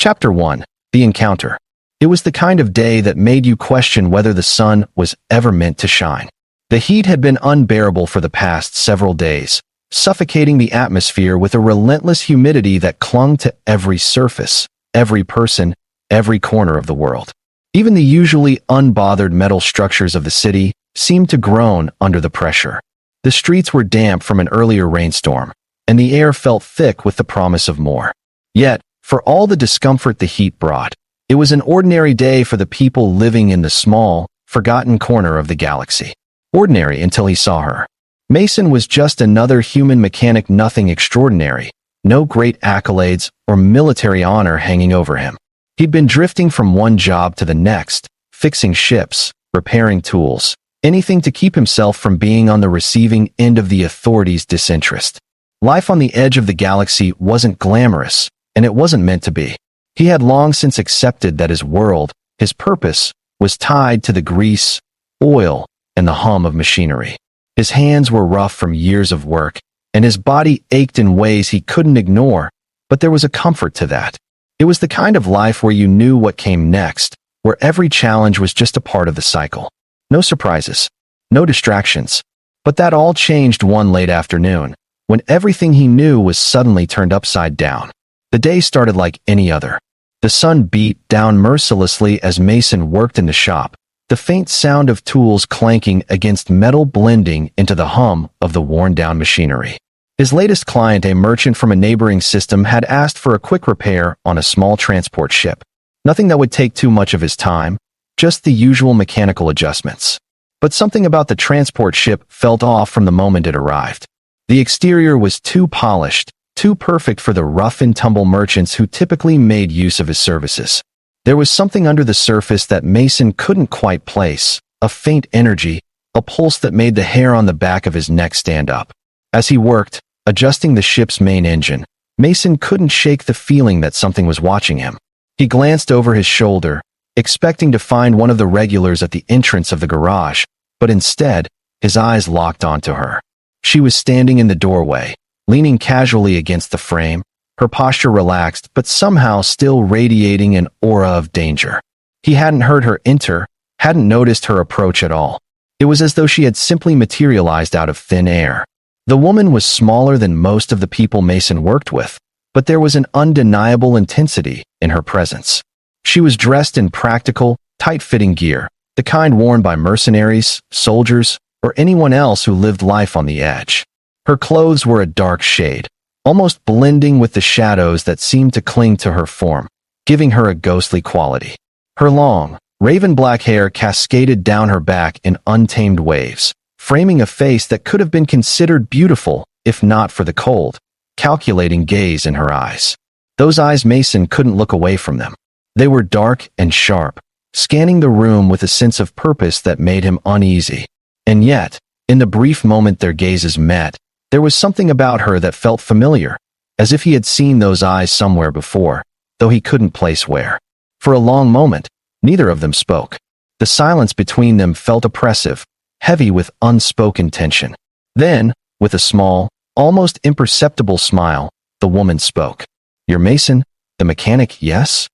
Chapter 1. The Encounter. It was the kind of day that made you question whether the sun was ever meant to shine. The heat had been unbearable for the past several days, suffocating the atmosphere with a relentless humidity that clung to every surface, every person, every corner of the world. Even the usually unbothered metal structures of the city seemed to groan under the pressure. The streets were damp from an earlier rainstorm, and the air felt thick with the promise of more. Yet, for all the discomfort the heat brought, it was an ordinary day for the people living in the small, forgotten corner of the galaxy. Ordinary until he saw her. Mason was just another human mechanic, nothing extraordinary, no great accolades or military honor hanging over him. He'd been drifting from one job to the next, fixing ships, repairing tools, anything to keep himself from being on the receiving end of the authorities' disinterest. Life on the edge of the galaxy wasn't glamorous, and it wasn't meant to be. He had long since accepted that his world, his purpose, was tied to the grease, oil, and the hum of machinery. His hands were rough from years of work, and his body ached in ways he couldn't ignore, but there was a comfort to that. It was the kind of life where you knew what came next, where every challenge was just a part of the cycle. No surprises, no distractions. But that all changed one late afternoon, when everything he knew was suddenly turned upside down. The day started like any other. The sun beat down mercilessly as Mason worked in the shop, the faint sound of tools clanking against metal blending into the hum of the worn-down machinery. His latest client, a merchant from a neighboring system, had asked for a quick repair on a small transport ship. Nothing that would take too much of his time, just the usual mechanical adjustments. But something about the transport ship felt off from the moment it arrived. The exterior was too polished, too perfect for the rough-and-tumble merchants who typically made use of his services. There was something under the surface that Mason couldn't quite place, a faint energy, a pulse that made the hair on the back of his neck stand up. As he worked, adjusting the ship's main engine, Mason couldn't shake the feeling that something was watching him. He glanced over his shoulder, expecting to find one of the regulars at the entrance of the garage, but instead, his eyes locked onto her. She was standing in the doorway, leaning casually against the frame, her posture relaxed but somehow still radiating an aura of danger. He hadn't heard her enter, hadn't noticed her approach at all. It was as though she had simply materialized out of thin air. The woman was smaller than most of the people Mason worked with, but there was an undeniable intensity in her presence. She was dressed in practical, tight-fitting gear, the kind worn by mercenaries, soldiers, or anyone else who lived life on the edge. Her clothes were a dark shade, almost blending with the shadows that seemed to cling to her form, giving her a ghostly quality. Her long, raven-black hair cascaded down her back in untamed waves, framing a face that could have been considered beautiful if not for the cold, calculating gaze in her eyes. Those eyes, Mason couldn't look away from them. They were dark and sharp, scanning the room with a sense of purpose that made him uneasy. And yet, in the brief moment their gazes met, there was something about her that felt familiar, as if he had seen those eyes somewhere before, though he couldn't place where. For a long moment, neither of them spoke. The silence between them felt oppressive, heavy with unspoken tension. Then, with a small, almost imperceptible smile, the woman spoke. "You're Mason, the mechanic, yes?"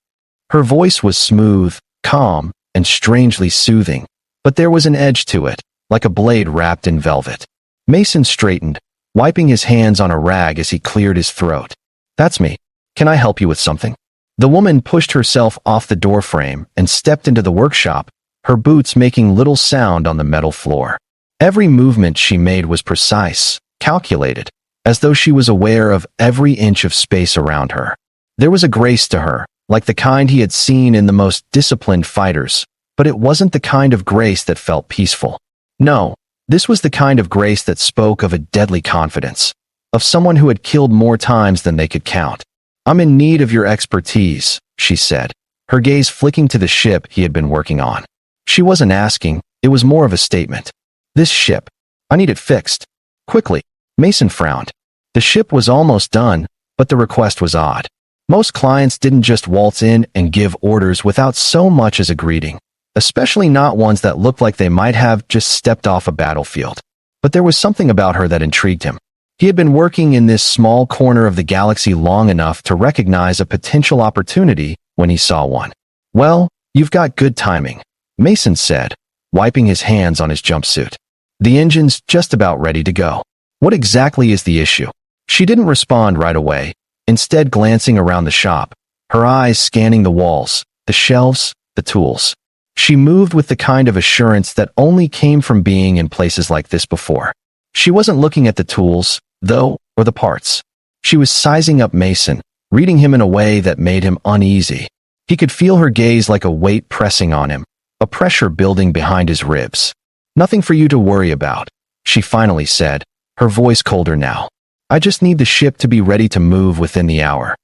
Her voice was smooth, calm, and strangely soothing, but there was an edge to it, like a blade wrapped in velvet. Mason straightened, wiping his hands on a rag as he cleared his throat. "That's me. Can I help you with something?" The woman pushed herself off the doorframe and stepped into the workshop, her boots making little sound on the metal floor. Every movement she made was precise, calculated, as though she was aware of every inch of space around her. There was a grace to her, like the kind he had seen in the most disciplined fighters, but it wasn't the kind of grace that felt peaceful. No, this was the kind of grace that spoke of a deadly confidence, of someone who had killed more times than they could count. "I'm in need of your expertise," she said, her gaze flicking to the ship he had been working on. She wasn't asking, it was more of a statement. "This ship. I need it fixed. Quickly." Mason frowned. The ship was almost done, but the request was odd. Most clients didn't just waltz in and give orders without so much as a greeting, especially not ones that looked like they might have just stepped off a battlefield. But there was something about her that intrigued him. He had been working in this small corner of the galaxy long enough to recognize a potential opportunity when he saw one. "Well, you've got good timing," Mason said, wiping his hands on his jumpsuit. "The engine's just about ready to go." "What exactly is the issue?" She didn't respond right away, instead glancing around the shop, her eyes scanning the walls, the shelves, the tools. She moved with the kind of assurance that only came from being in places like this before. She wasn't looking at the tools, though, or the parts. She was sizing up Mason, reading him in a way that made him uneasy. He could feel her gaze like a weight pressing on him, a pressure building behind his ribs. "Nothing for you to worry about," she finally said, her voice colder now. "I just need the ship to be ready to move within the hour."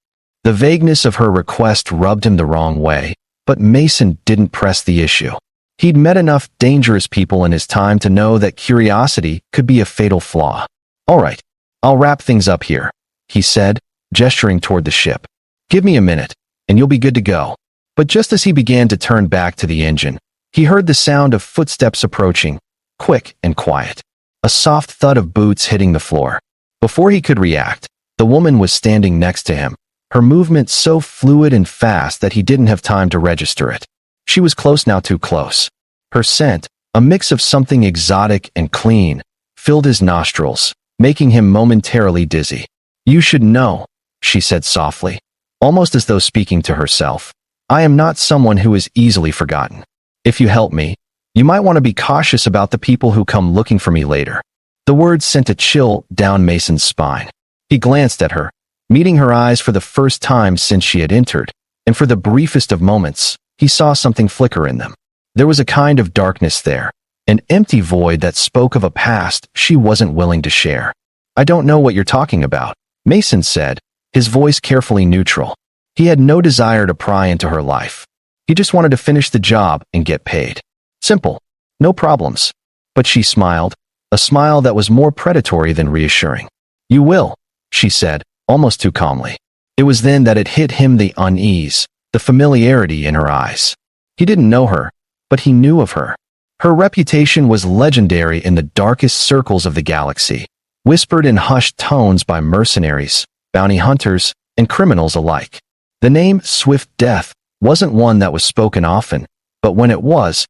The vagueness of her request rubbed him the wrong way, but Mason didn't press the issue. He'd met enough dangerous people in his time to know that curiosity could be a fatal flaw. "All right, I'll wrap things up here," he said, gesturing toward the ship. "Give me a minute, and you'll be good to go." But just as he began to turn back to the engine, he heard the sound of footsteps approaching, quick and quiet. A soft thud of boots hitting the floor. Before he could react, the woman was standing next to him, her movement so fluid and fast that he didn't have time to register it. She was close now, too close. Her scent, a mix of something exotic and clean, filled his nostrils, making him momentarily dizzy. "You should know," she said softly, almost as though speaking to herself. "I am not someone who is easily forgotten. If you help me, you might want to be cautious about the people who come looking for me later." The words sent a chill down Mason's spine. He glanced at her, meeting her eyes for the first time since she had entered, and for the briefest of moments, he saw something flicker in them. There was a kind of darkness there, an empty void that spoke of a past she wasn't willing to share. "I don't know what you're talking about," Mason said, his voice carefully neutral. He had no desire to pry into her life. He just wanted to finish the job and get paid. Simple. No problems. But she smiled, a smile that was more predatory than reassuring. "You will," she said, almost too calmly. It was then that it hit him, the unease, the familiarity in her eyes. He didn't know her, but he knew of her. Her reputation was legendary in the darkest circles of the galaxy, whispered in hushed tones by mercenaries, bounty hunters, and criminals alike. The name Swift Death wasn't one that was spoken often, but when it was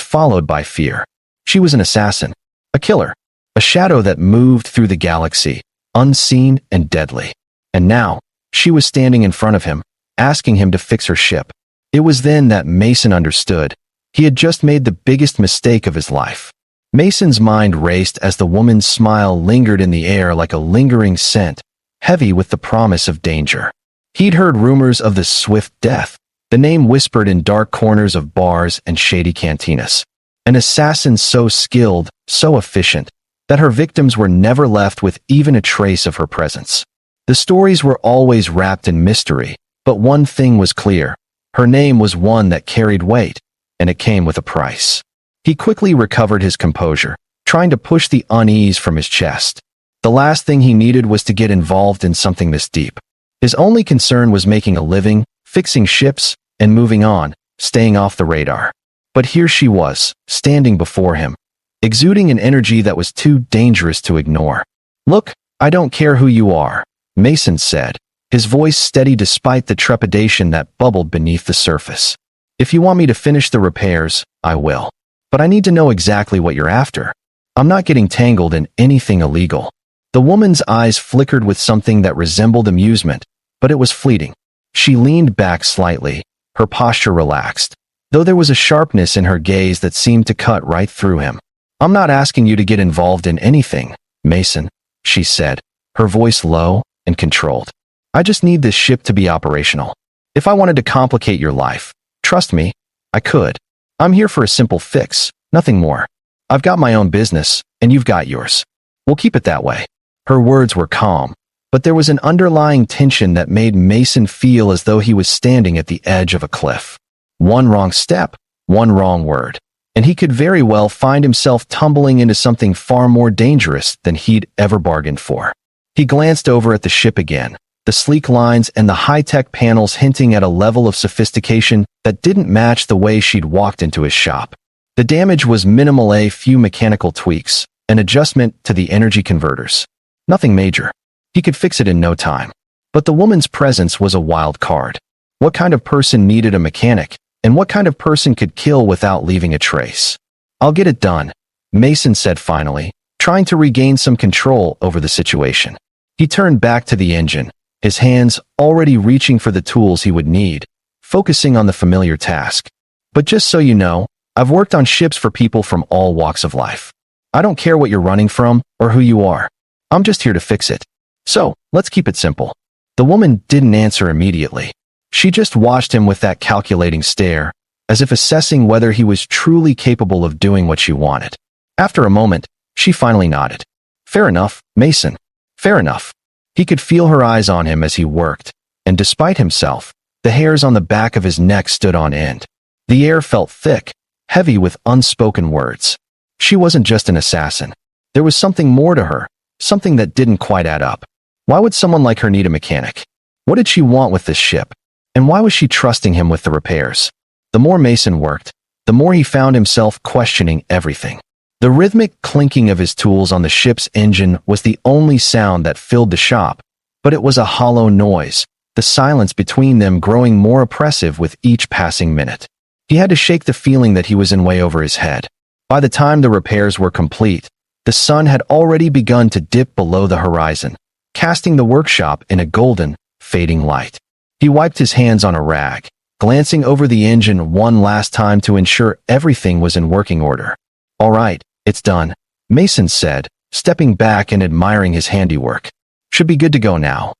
followed by fear. She was an assassin, a killer, a shadow that moved through the galaxy, unseen and deadly. And now, she was standing in front of him, asking him to fix her ship. It was then that Mason understood. He had just made the biggest mistake of his life. Mason's mind raced as the woman's smile lingered in the air like a lingering scent, heavy with the promise of danger. He'd heard rumors of the Swift Death, the name whispered in dark corners of bars and shady cantinas. An assassin so skilled, so efficient, that her victims were never left with even a trace of her presence. The stories were always wrapped in mystery, but one thing was clear. Her name was one that carried weight, and it came with a price. He quickly recovered his composure, trying to push the unease from his chest. The last thing he needed was to get involved in something this deep. His only concern was making a living, fixing ships, and moving on, staying off the radar. But here she was, standing before him, exuding an energy that was too dangerous to ignore. "Look, I don't care who you are," Mason said, his voice steady despite the trepidation that bubbled beneath the surface. "If you want me to finish the repairs, I will. But I need to know exactly what you're after. I'm not getting tangled in anything illegal." The woman's eyes flickered with something that resembled amusement, but it was fleeting. She leaned back slightly, her posture relaxed, though there was a sharpness in her gaze that seemed to cut right through him. "I'm not asking you to get involved in anything, Mason," she said, her voice low and controlled. "I just need this ship to be operational. If I wanted to complicate your life, trust me, I could. I'm here for a simple fix, nothing more. I've got my own business, and you've got yours. We'll keep it that way." Her words were calm, but there was an underlying tension that made Mason feel as though he was standing at the edge of a cliff. One wrong step, one wrong word, and he could very well find himself tumbling into something far more dangerous than he'd ever bargained for. He glanced over at the ship again, the sleek lines and the high-tech panels hinting at a level of sophistication that didn't match the way she'd walked into his shop. The damage was minimal, a few mechanical tweaks, an adjustment to the energy converters. Nothing major. He could fix it in no time. But the woman's presence was a wild card. What kind of person needed a mechanic, and what kind of person could kill without leaving a trace? I'll get it done, Mason said finally, trying to regain some control over the situation. He turned back to the engine, his hands already reaching for the tools he would need, focusing on the familiar task. But just so you know, I've worked on ships for people from all walks of life. I don't care what you're running from or who you are. I'm just here to fix it. So, let's keep it simple. The woman didn't answer immediately. She just watched him with that calculating stare, as if assessing whether he was truly capable of doing what she wanted. After a moment, she finally nodded. Fair enough, Mason. Fair enough. He could feel her eyes on him as he worked, and despite himself, the hairs on the back of his neck stood on end. The air felt thick, heavy with unspoken words. She wasn't just an assassin. There was something more to her, something that didn't quite add up. Why would someone like her need a mechanic? What did she want with this ship? And why was she trusting him with the repairs? The more Mason worked, the more he found himself questioning everything. The rhythmic clinking of his tools on the ship's engine was the only sound that filled the shop, but it was a hollow noise, the silence between them growing more oppressive with each passing minute. He had to shake the feeling that he was in way over his head. By the time the repairs were complete, the sun had already begun to dip below the horizon, casting the workshop in a golden, fading light. He wiped his hands on a rag, glancing over the engine one last time to ensure everything was in working order. All right, it's done, Mason said, stepping back and admiring his handiwork. Should be good to go now.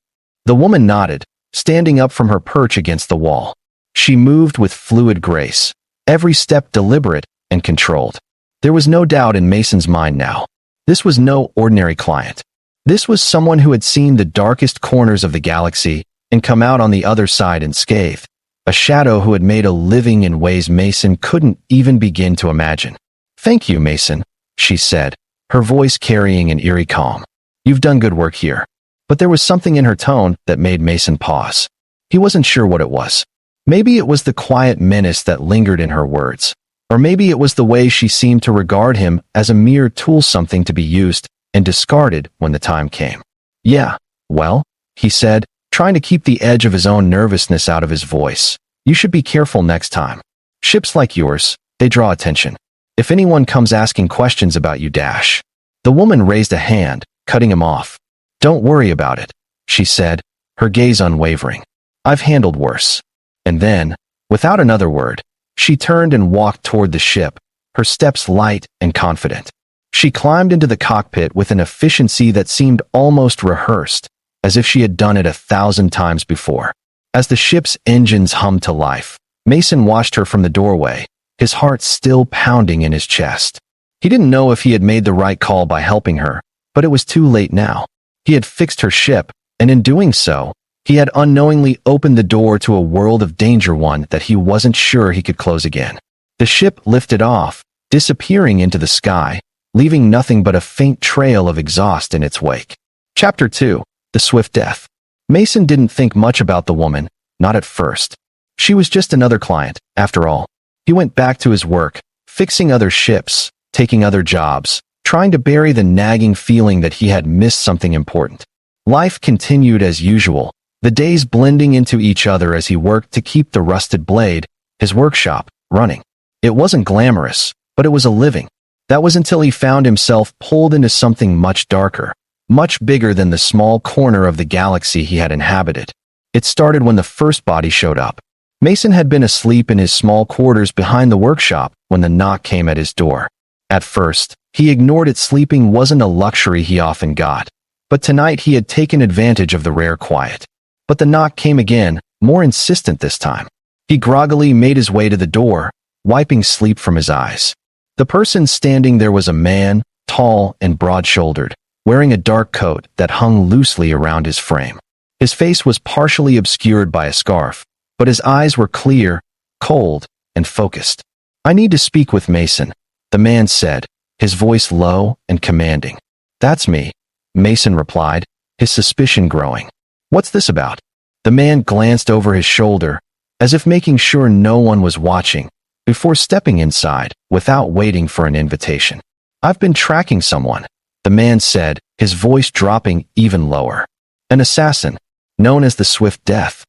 The woman nodded, standing up from her perch against the wall. She moved with fluid grace, every step deliberate and controlled. There was no doubt in Mason's mind now. This was no ordinary client. This was someone who had seen the darkest corners of the galaxy and come out on the other side unscathed, a shadow who had made a living in ways Mason couldn't even begin to imagine. Thank you, Mason, she said, her voice carrying an eerie calm. You've done good work here. But there was something in her tone that made Mason pause. He wasn't sure what it was. Maybe it was the quiet menace that lingered in her words, or maybe it was the way she seemed to regard him as a mere tool, something to be used and discarded when the time came. Yeah, well, he said, trying to keep the edge of his own nervousness out of his voice. You should be careful next time. Ships like yours, they draw attention. If anyone comes asking questions about you, dash. The woman raised a hand, cutting him off. Don't worry about it, she said, her gaze unwavering. I've handled worse. And then, without another word, she turned and walked toward the ship, her steps light and confident. She climbed into the cockpit with an efficiency that seemed almost rehearsed, as if she had done it 1,000 times before. As the ship's engines hummed to life, Mason watched her from the doorway, his heart still pounding in his chest. He didn't know if he had made the right call by helping her, but it was too late now. He had fixed her ship, and in doing so, he had unknowingly opened the door to a world of danger, one that he wasn't sure he could close again. The ship lifted off, disappearing into the sky, leaving nothing but a faint trail of exhaust in its wake. Chapter 2. The Swift Death. Mason didn't think much about the woman, not at first. She was just another client, after all. He went back to his work, fixing other ships, taking other jobs, trying to bury the nagging feeling that he had missed something important. Life continued as usual, the days blending into each other as he worked to keep the rusted blade, his workshop, running. It wasn't glamorous, but it was a living. That was until he found himself pulled into something much darker, much bigger than the small corner of the galaxy he had inhabited. It started when the first body showed up. Mason had been asleep in his small quarters behind the workshop when the knock came at his door. At first, he ignored it. Sleeping wasn't a luxury he often got, but tonight he had taken advantage of the rare quiet. But the knock came again, more insistent this time. He groggily made his way to the door, wiping sleep from his eyes. The person standing there was a man, tall and broad-shouldered, wearing a dark coat that hung loosely around his frame. His face was partially obscured by a scarf, but his eyes were clear, cold, and focused. I need to speak with Mason, the man said, his voice low and commanding. That's me, Mason replied, his suspicion growing. What's this about? The man glanced over his shoulder, as if making sure no one was watching, before stepping inside, without waiting for an invitation. I've been tracking someone, the man said, his voice dropping even lower. An assassin, known as the Swift Death.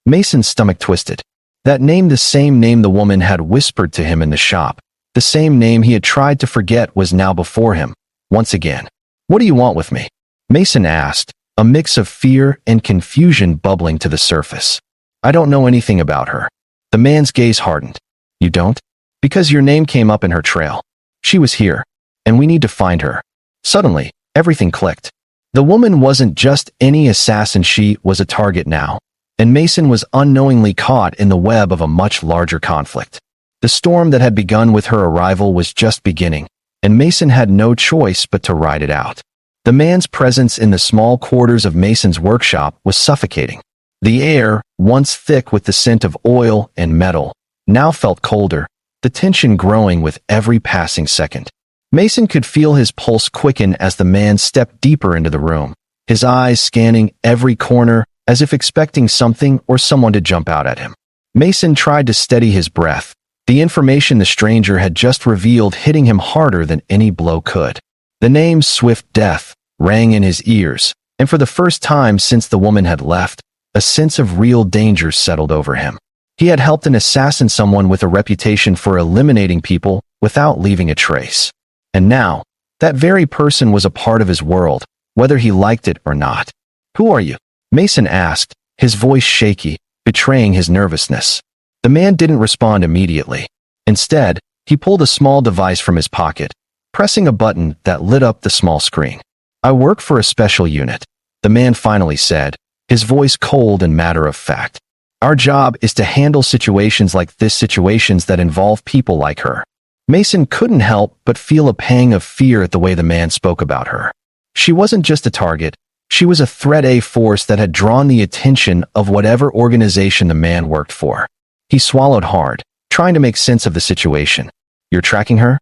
Mason's stomach twisted. That name, the same name the woman had whispered to him in the shop, the same name he had tried to forget, was now before him, once again. "What do you want with me?" Mason asked, a mix of fear and confusion bubbling to the surface. "I don't know anything about her." The man's gaze hardened. "You don't? Because your name came up in her trail. She was here, and we need to find her." Suddenly, everything clicked. The woman wasn't just any assassin, she was a target now, and Mason was unknowingly caught in the web of a much larger conflict. The storm that had begun with her arrival was just beginning, and Mason had no choice but to ride it out. The man's presence in the small quarters of Mason's workshop was suffocating. The air, once thick with the scent of oil and metal, now felt colder, the tension growing with every passing second. Mason could feel his pulse quicken as the man stepped deeper into the room, his eyes scanning every corner as if expecting something or someone to jump out at him. Mason tried to steady his breath, the information the stranger had just revealed hitting him harder than any blow could. The name Swift Death rang in his ears, and for the first time since the woman had left, a sense of real danger settled over him. He had helped an assassin, someone with a reputation for eliminating people without leaving a trace. And now, that very person was a part of his world, whether he liked it or not. "Who are you?" Mason asked, his voice shaky, betraying his nervousness. The man didn't respond immediately. Instead, he pulled a small device from his pocket, pressing a button that lit up the small screen. "I work for a special unit," the man finally said, his voice cold and matter-of-fact. "Our job is to handle situations like this, situations that involve people like her." Mason couldn't help but feel a pang of fear at the way the man spoke about her. She wasn't just a target, she was a threat, a force that had drawn the attention of whatever organization the man worked for. He swallowed hard, trying to make sense of the situation. "You're tracking her?"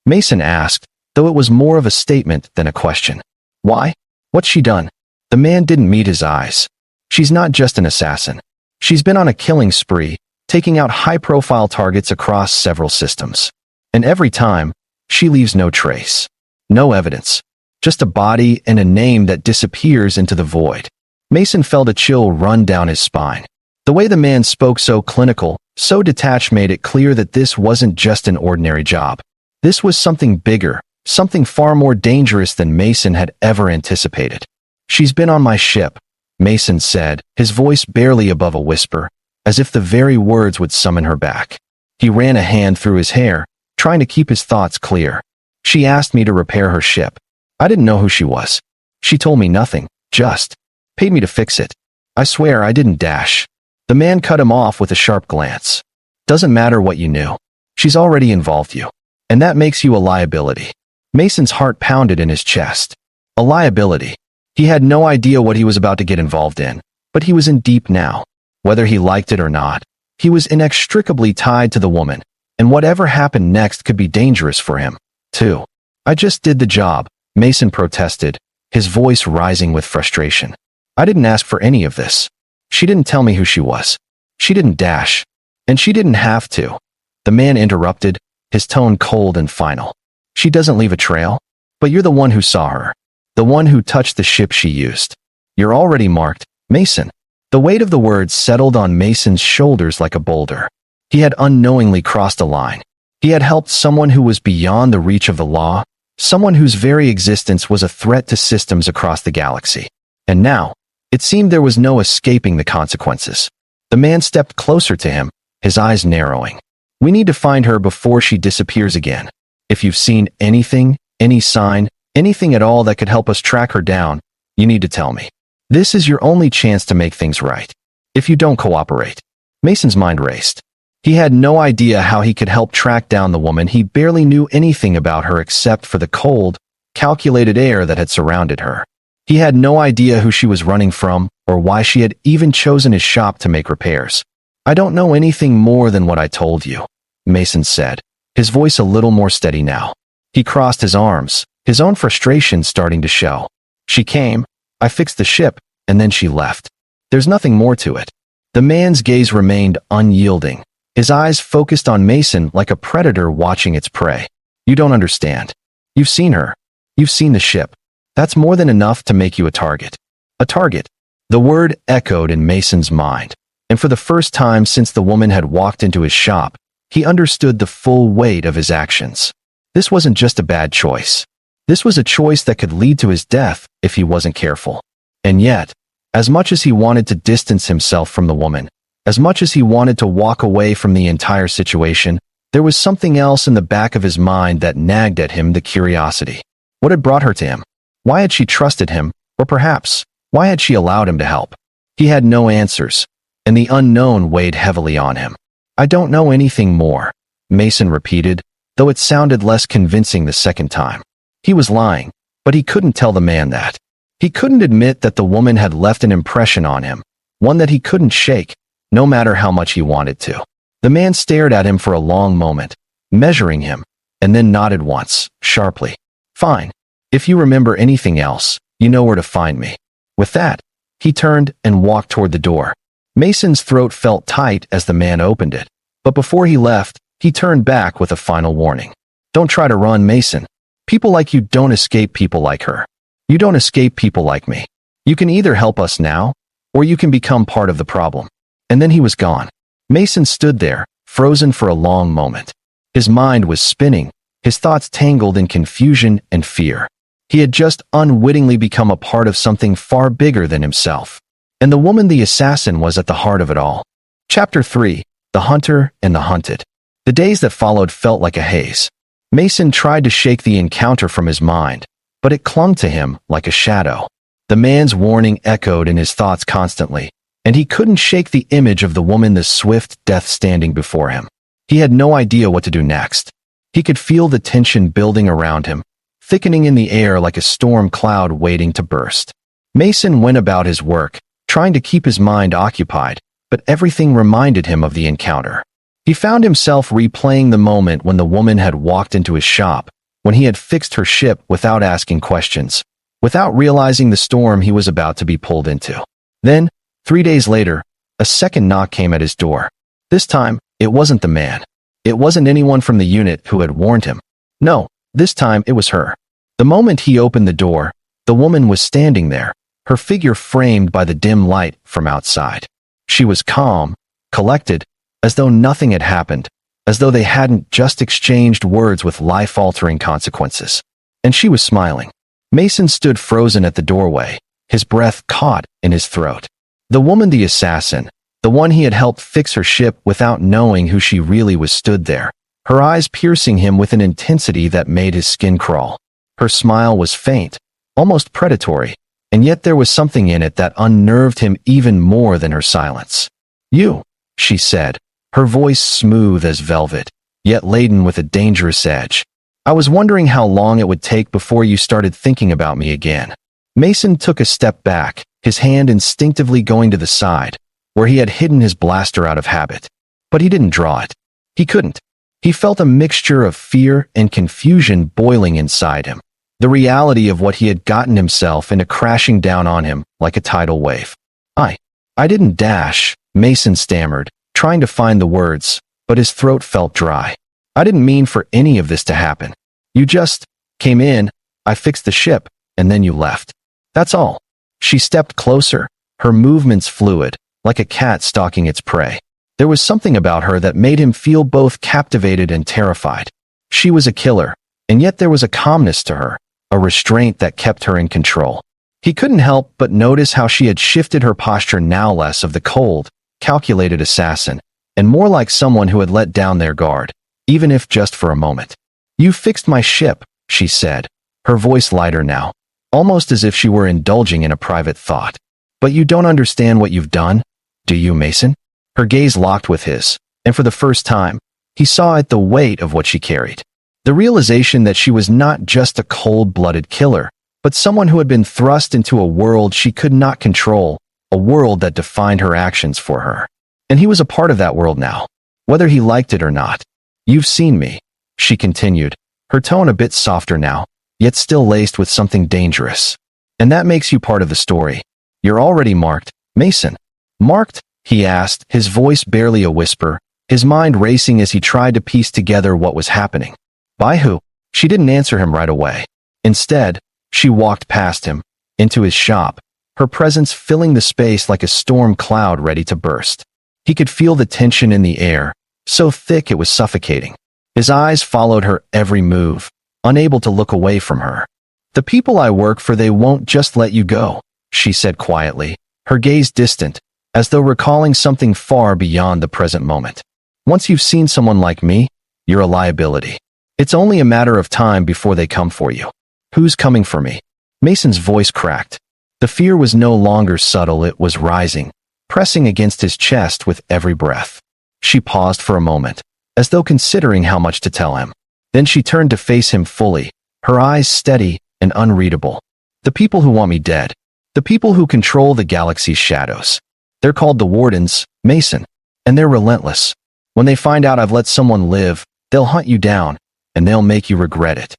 Mason asked, though it was more of a statement than a question. "Why? What's she done?" The man didn't meet his eyes. "She's not just an assassin. She's been on a killing spree, taking out high-profile targets across several systems. And every time, she leaves no trace. No evidence. Just a body and a name that disappears into the void." Mason felt a chill run down his spine. The way the man spoke, so clinical, so detached, made it clear that this wasn't just an ordinary job. This was something bigger, something far more dangerous than Mason had ever anticipated. "She's been on my ship," Mason said, his voice barely above a whisper, as if the very words would summon her back. He ran a hand through his hair, trying to keep his thoughts clear. "She asked me to repair her ship. I didn't know who she was. She told me nothing, just paid me to fix it. I swear I didn't dash." The man cut him off with a sharp glance. "Doesn't matter what you knew. She's already involved you. And that makes you a liability." Mason's heart pounded in his chest. A liability. He had no idea what he was about to get involved in, but he was in deep now. Whether he liked it or not, he was inextricably tied to the woman, and whatever happened next could be dangerous for him, too. "I just did the job," Mason protested, his voice rising with frustration. "I didn't ask for any of this. She didn't tell me who she was. She didn't dash. And she didn't have to." The man interrupted, his tone cold and final. "She doesn't leave a trail? But you're the one who saw her. The one who touched the ship she used. You're already marked, Mason." The weight of the words settled on Mason's shoulders like a boulder. He had unknowingly crossed a line. He had helped someone who was beyond the reach of the law, someone whose very existence was a threat to systems across the galaxy. And now, it seemed there was no escaping the consequences. The man stepped closer to him, his eyes narrowing. "We need to find her before she disappears again. If you've seen anything, any sign, anything at all that could help us track her down, you need to tell me. This is your only chance to make things right. If you don't cooperate." Mason's mind raced. He had no idea how he could help track down the woman. He barely knew anything about her except for the cold, calculated air that had surrounded her. He had no idea who she was running from or why she had even chosen his shop to make repairs. "I don't know anything more than what I told you," Mason said, his voice a little more steady now. He crossed his arms, his own frustration starting to show. "She came, I fixed the ship, and then she left. There's nothing more to it." The man's gaze remained unyielding, his eyes focused on Mason like a predator watching its prey. "You don't understand. You've seen her. You've seen the ship. That's more than enough to make you a target." A target. The word echoed in Mason's mind, and for the first time since the woman had walked into his shop, he understood the full weight of his actions. This wasn't just a bad choice. This was a choice that could lead to his death if he wasn't careful. And yet, as much as he wanted to distance himself from the woman, as much as he wanted to walk away from the entire situation, there was something else in the back of his mind that nagged at him, the curiosity. What had brought her to him? Why had she trusted him? Or perhaps, why had she allowed him to help? He had no answers, and the unknown weighed heavily on him. I don't know anything more, Mason repeated, though it sounded less convincing the second time. He was lying, but he couldn't tell the man that. He couldn't admit that the woman had left an impression on him, one that he couldn't shake, no matter how much he wanted to. The man stared at him for a long moment, measuring him, and then nodded once, sharply. Fine. If you remember anything else, you know where to find me. With that, he turned and walked toward the door. Mason's throat felt tight as the man opened it, but before he left, he turned back with a final warning. Don't try to run, Mason. People like you don't escape people like her. You don't escape people like me. You can either help us now, or you can become part of the problem. And then he was gone. Mason stood there, frozen for a long moment. His mind was spinning, his thoughts tangled in confusion and fear. He had just unwittingly become a part of something far bigger than himself. And the woman, the assassin, was at the heart of it all. Chapter 3: The Hunter and the Hunted. The days that followed felt like a haze. Mason tried to shake the encounter from his mind, but it clung to him like a shadow. The man's warning echoed in his thoughts constantly, and he couldn't shake the image of the woman, the swift death standing before him. He had no idea what to do next. He could feel the tension building around him, thickening in the air like a storm cloud waiting to burst. Mason went about his work, trying to keep his mind occupied, but everything reminded him of the encounter. He found himself replaying the moment when the woman had walked into his shop, when he had fixed her ship without asking questions, without realizing the storm he was about to be pulled into. Then, 3 days later, a second knock came at his door. This time, it wasn't the man. It wasn't anyone from the unit who had warned him. No, this time it was her. The moment he opened the door, the woman was standing there, her figure framed by the dim light from outside. She was calm, collected, as though nothing had happened, as though they hadn't just exchanged words with life-altering consequences. And she was smiling. Mason stood frozen at the doorway, his breath caught in his throat. The woman, the assassin, the one he had helped fix her ship without knowing who she really was, stood there, her eyes piercing him with an intensity that made his skin crawl. Her smile was faint, almost predatory, and yet there was something in it that unnerved him even more than her silence. "You," she said, her voice smooth as velvet, yet laden with a dangerous edge. "I was wondering how long it would take before you started thinking about me again." Mason took a step back, his hand instinctively going to the side, where he had hidden his blaster out of habit. But he didn't draw it. He couldn't. He felt a mixture of fear and confusion boiling inside him, the reality of what he had gotten himself into crashing down on him like a tidal wave. I didn't dash," Mason stammered, trying to find the words, but his throat felt dry. "I didn't mean for any of this to happen. You just came in, I fixed the ship, and then you left. That's all." She stepped closer, her movements fluid, like a cat stalking its prey. There was something about her that made him feel both captivated and terrified. She was a killer, and yet there was a calmness to her, a restraint that kept her in control. He couldn't help but notice how she had shifted her posture, now less of the cold, calculated assassin, and more like someone who had let down their guard, even if just for a moment. "You fixed my ship," she said, her voice lighter now, almost as if she were indulging in a private thought. "But you don't understand what you've done, do you, Mason?" Her gaze locked with his, and for the first time, he saw it, the weight of what she carried. The realization that she was not just a cold-blooded killer, but someone who had been thrust into a world she could not control, a world that defined her actions for her. And he was a part of that world now, whether he liked it or not. "You've seen me," she continued, her tone a bit softer now, yet still laced with something dangerous. "And that makes you part of the story. You're already marked, Mason." "Marked?" he asked, his voice barely a whisper, his mind racing as he tried to piece together what was happening. "By who?" She didn't answer him right away. Instead, she walked past him, into his shop, her presence filling the space like a storm cloud ready to burst. He could feel the tension in the air, so thick it was suffocating. His eyes followed her every move, unable to look away from her. "The people I work for, they won't just let you go," she said quietly, her gaze distant, as though recalling something far beyond the present moment. "Once you've seen someone like me, you're a liability. It's only a matter of time before they come for you." "Who's coming for me?" Mason's voice cracked. The fear was no longer subtle, it was rising, pressing against his chest with every breath. She paused for a moment, as though considering how much to tell him. Then she turned to face him fully, her eyes steady and unreadable. "The people who want me dead. The people who control the galaxy's shadows. They're called the Wardens, Mason, and they're relentless. When they find out I've let someone live, they'll hunt you down, and they'll make you regret it."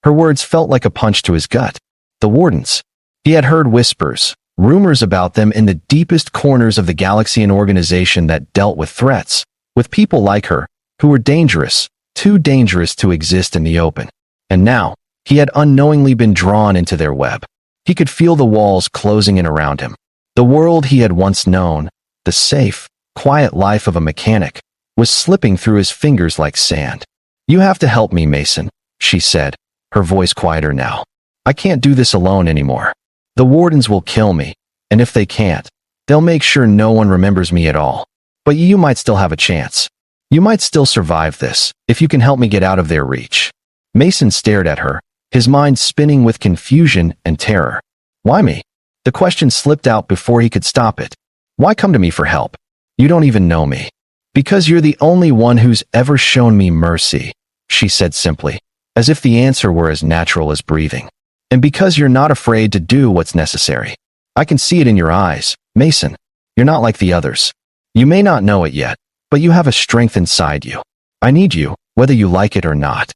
Her words felt like a punch to his gut. The Wardens. He had heard whispers, rumors about them in the deepest corners of the galaxy, an organization that dealt with threats, with people like her, who were dangerous, too dangerous to exist in the open. And now, he had unknowingly been drawn into their web. He could feel the walls closing in around him. The world he had once known, the safe, quiet life of a mechanic, was slipping through his fingers like sand. "You have to help me, Mason," she said, her voice quieter now. "I can't do this alone anymore. The Wardens will kill me, and if they can't, they'll make sure no one remembers me at all. But you might still have a chance. You might still survive this, if you can help me get out of their reach." Mason stared at her, his mind spinning with confusion and terror. "Why me?" The question slipped out before he could stop it. "Why come to me for help? You don't even know me." "Because you're the only one who's ever shown me mercy," she said simply, as if the answer were as natural as breathing. "And because you're not afraid to do what's necessary. I can see it in your eyes, Mason. You're not like the others. You may not know it yet, but you have a strength inside you. I need you, whether you like it or not."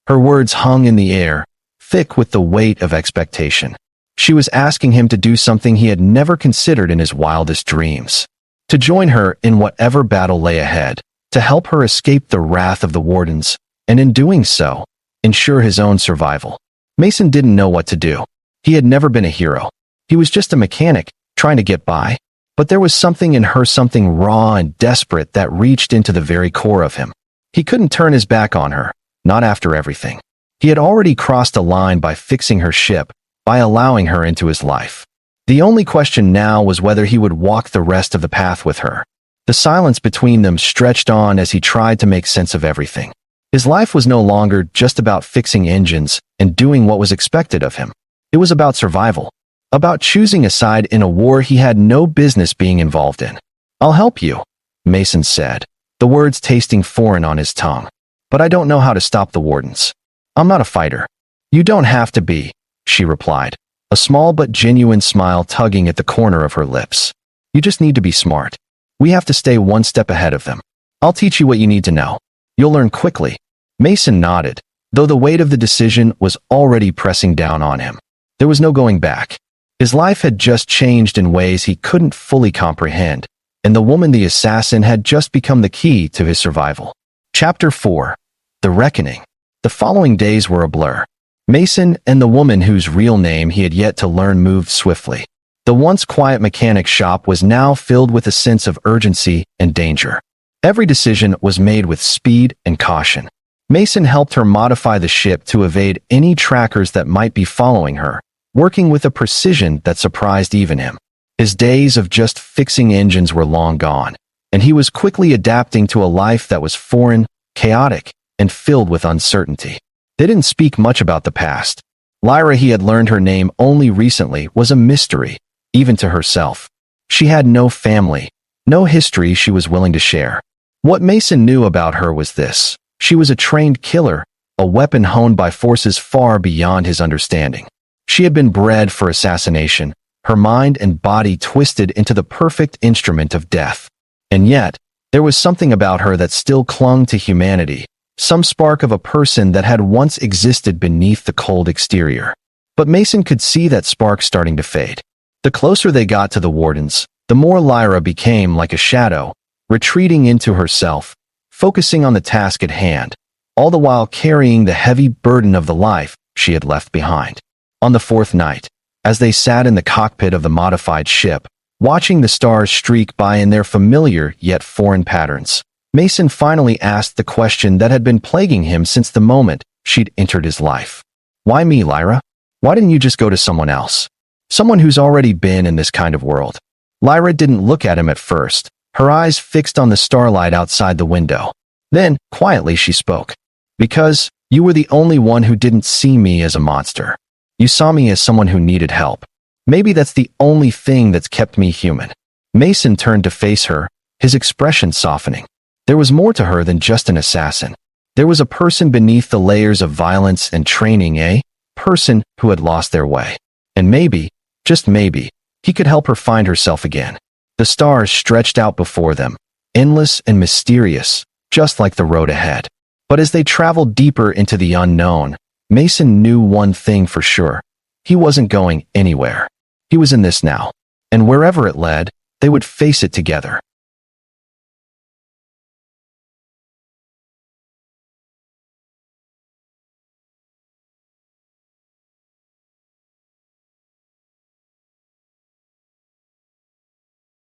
Her words hung in the air, thick with the weight of expectation. She was asking him to do something he had never considered in his wildest dreams. To join her in whatever battle lay ahead, to help her escape the wrath of the Wardens, and in doing so, ensure his own survival. Mason didn't know what to do. He had never been a hero. He was just a mechanic, trying to get by. But there was something in her, something raw and desperate that reached into the very core of him. He couldn't turn his back on her, not after everything. He had already crossed a line by fixing her ship, by allowing her into his life. The only question now was whether he would walk the rest of the path with her. The silence between them stretched on as he tried to make sense of everything. His life was no longer just about fixing engines and doing what was expected of him. It was about survival, about choosing a side in a war he had no business being involved in. "I'll help you," Mason said, the words tasting foreign on his tongue. "But I don't know how to stop the Wardens. I'm not a fighter." "You don't have to be," she replied, a small but genuine smile tugging at the corner of her lips. "You just need to be smart. We have to stay one step ahead of them. I'll teach you what you need to know. You'll learn quickly." Mason nodded, though the weight of the decision was already pressing down on him. There was no going back. His life had just changed in ways he couldn't fully comprehend, and the woman, the assassin, had just become the key to his survival. Chapter 4. The Reckoning. The following days were a blur. Mason and the woman whose real name he had yet to learn moved swiftly. The once quiet mechanic shop was now filled with a sense of urgency and danger. Every decision was made with speed and caution. Mason helped her modify the ship to evade any trackers that might be following her, working with a precision that surprised even him. His days of just fixing engines were long gone, and he was quickly adapting to a life that was foreign, chaotic, and filled with uncertainty. They didn't speak much about the past. Lyra, he had learned her name only recently, was a mystery, even to herself. She had no family, no history she was willing to share. What Mason knew about her was this: she was a trained killer, a weapon honed by forces far beyond his understanding. She had been bred for assassination, her mind and body twisted into the perfect instrument of death. And yet, there was something about her that still clung to humanity, some spark of a person that had once existed beneath the cold exterior. But Mason could see that spark starting to fade. The closer they got to the Wardens, the more Lyra became like a shadow, retreating into herself, focusing on the task at hand, all the while carrying the heavy burden of the life she had left behind. On the fourth night, as they sat in the cockpit of the modified ship, Watching the stars streak by in their familiar yet foreign patterns, Mason finally asked the question that had been plaguing him since the moment she'd entered his life. Why me, Lyra? Why didn't you just go to someone else? Someone who's already been in this kind of world. Lyra didn't look at him at first, her eyes fixed on the starlight outside the window. Then, quietly, she spoke. Because you were the only one who didn't see me as a monster. You saw me as someone who needed help. Maybe that's the only thing that's kept me human. Mason turned to face her, his expression softening. There was more to her than just an assassin. There was a person beneath the layers of violence and training, a person who had lost their way. And maybe, just maybe, he could help her find herself again. The stars stretched out before them, endless and mysterious, just like the road ahead. But as they traveled deeper into the unknown, Mason knew one thing for sure. He wasn't going anywhere. He was in this now. And wherever it led, they would face it together.